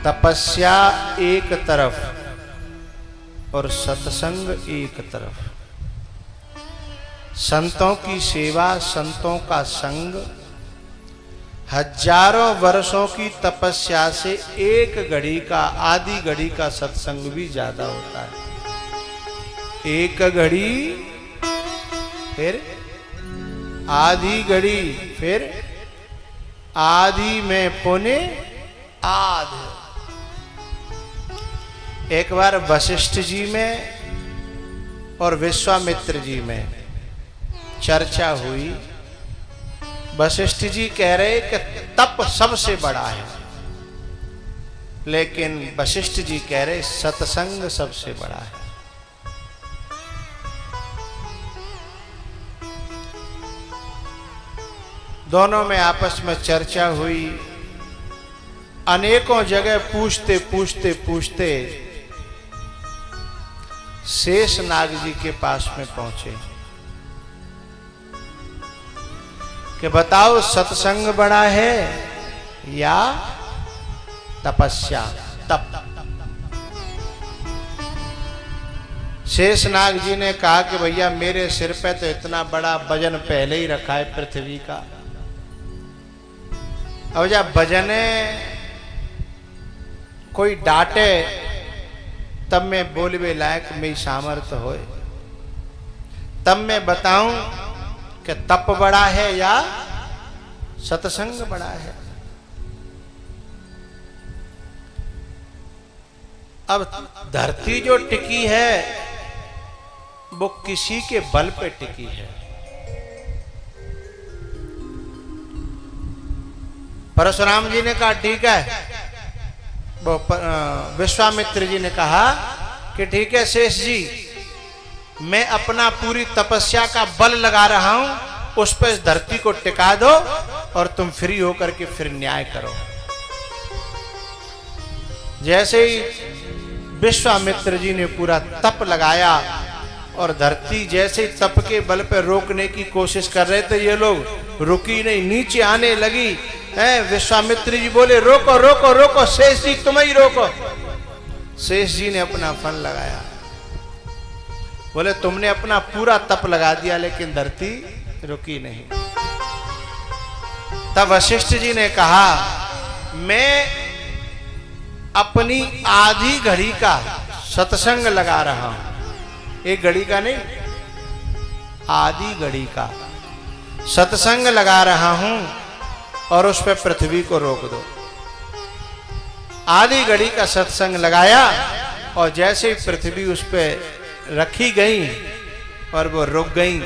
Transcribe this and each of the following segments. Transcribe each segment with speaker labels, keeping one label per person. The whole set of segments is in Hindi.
Speaker 1: तपस्या एक तरफ और सत्संग एक तरफ। संतों की सेवा, संतों का संग, हजारों वर्षों की तपस्या से एक घड़ी का, आधी घड़ी का सत्संग भी ज्यादा होता है। एक घड़ी, फिर आधी घड़ी, फिर आधी में पौने आध। एक बार वशिष्ठ जी में और विश्वामित्र जी में चर्चा हुई। वशिष्ठ जी कह रहे कि तप सबसे बड़ा है, लेकिन वशिष्ठ जी कह रहे सत्संग सबसे बड़ा है। दोनों में आपस में चर्चा हुई। अनेकों जगह पूछते पूछते पूछते शेषनाग जी के पास में पहुंचे कि बताओ सत्संग बड़ा है या तपस्या, तप। शेषनाग जी ने कहा कि भैया मेरे सिर पे तो इतना बड़ा वजन पहले ही रखा है पृथ्वी का, अब जब वजन कोई डांटे तब मैं बोलवे लायक मेरी सामर्थ्य होए, तब मैं बताऊं कि तप बड़ा है या सत्संग बड़ा है। अब धरती जो टिकी है वो किसी के बल पे टिकी है। परशुराम जी ने कहा ठीक है, वो विश्वामित्र जी ने कहा कि ठीक है शेष जी, मैं अपना पूरी तपस्या का बल लगा रहा हूं, उस पर इस धरती को टिका दो और तुम फ्री होकर के फिर न्याय करो। जैसे ही विश्वामित्र जी ने पूरा तप लगाया और धरती जैसे ही तप के बल पर रोकने की कोशिश कर रहे थे, ये लोग रुकी नहीं, नीचे आने लगी है। विश्वामित्र जी बोले रोको रोको रोको, शेष जी तुम ही रोको। शेष जी ने अपना फन लगाया, बोले तुमने अपना पूरा तप लगा दिया लेकिन धरती रुकी नहीं। तब वशिष्ठ जी ने कहा मैं अपनी आधी घड़ी का सत्संग लगा रहा हूं, एक घड़ी का नहीं, आधी घड़ी का सत्संग लगा रहा हूं और उस पर पृथ्वी को रोक दो। आधी घड़ी का सत्संग लगाया और जैसे ही पृथ्वी उस पर रखी गई और वो रुक गई,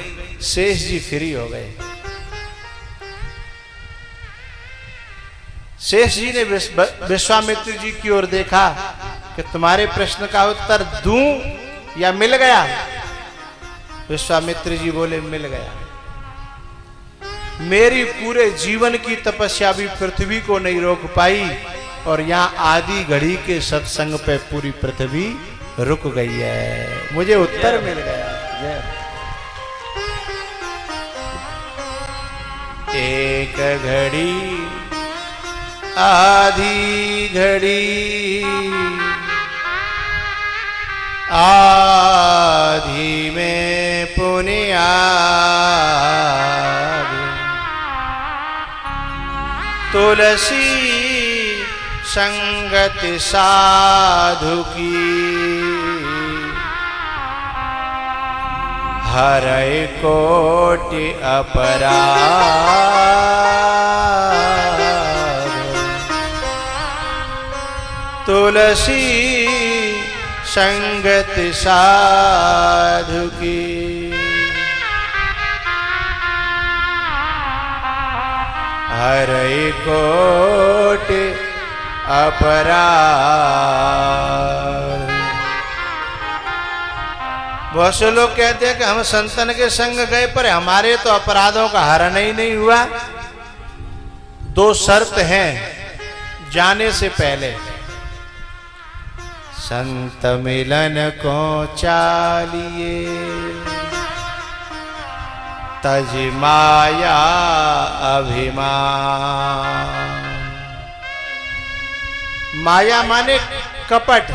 Speaker 1: शेष जी फ्री हो गए। शेष जी ने विश्वामित्र जी की ओर देखा कि तुम्हारे प्रश्न का उत्तर दूं या मिल गया? विश्वामित्र जी बोले मिल गया। मेरी पूरे जीवन की तपस्या भी पृथ्वी को नहीं रोक पाई और यहाँ आधी घड़ी के सत्संग पे पूरी पृथ्वी रुक गई है। मुझे उत्तर मिल गया। एक घड़ी आधी घड़ी, आधी में पुण्य तुलसी संगति साधु की, हरै कोटि अपराध, तुलसी संगति साधु की, हरै कोटि अपराध। बहुत से लोग कहते हैं कि हम संतन के संग गए पर हमारे तो अपराधों का हरण ही नहीं हुआ। दो शर्त हैं जाने से पहले, संत मिलन को चालिए, तज माया अभिमान, माया माने कपट,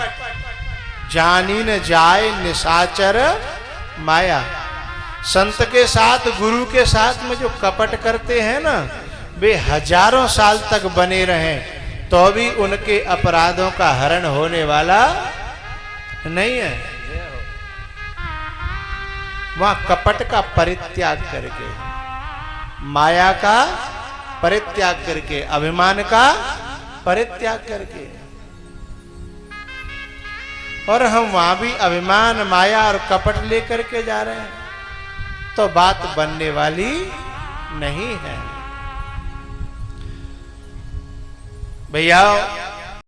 Speaker 1: जानी न जाए निशाचर माया। संत के साथ, गुरु के साथ में जो कपट करते हैं ना, वे हजारों साल तक बने रहें तो भी उनके अपराधों का हरण होने वाला नहीं है। वहां कपट का परित्याग करके, माया का परित्याग करके, अभिमान का परित्याग करके, और हम वहां भी अभिमान, माया और कपट लेकर के जा रहे हैं तो बात बनने वाली नहीं है। भैया